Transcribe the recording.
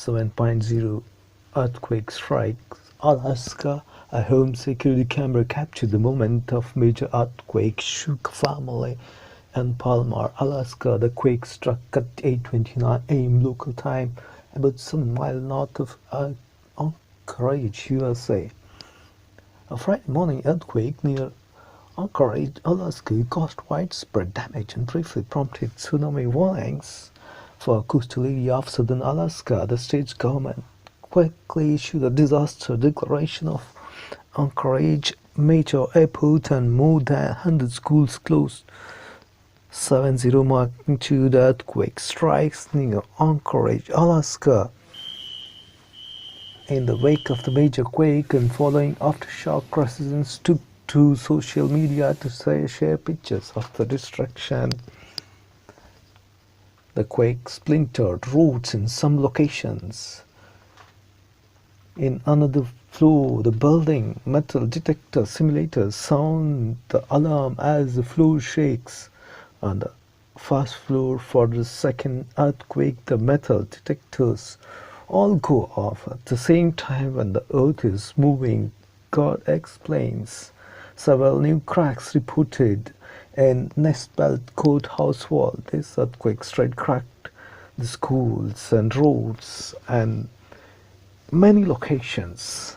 7.0 earthquake strikes Alaska. A home security camera captured the moment of major earthquake shook family in Palmer, Alaska. The quake struck at 8:29 a.m. local time, about 7 miles north of Anchorage, USA. A Friday morning earthquake near Anchorage, Alaska caused widespread damage and briefly prompted tsunami warnings for coastal area of southern Alaska. The state's government quickly issued a disaster declaration of Anchorage major airport and more than 100 schools closed. 7.0 magnitude earthquake strikes near Anchorage, Alaska. In the wake of the major quake and following aftershock, residents took to social media to share pictures of the destruction. The quake splintered roads in some locations. In another floor, the building metal detector simulators sound the alarm as the floor shakes. On the first floor for the second earthquake, the metal detectors all go off at the same time when the earth is moving, God explains. Several new cracks reported in Nestbelt courthouse wall. This earthquake straight cracked the schools and roads and many locations.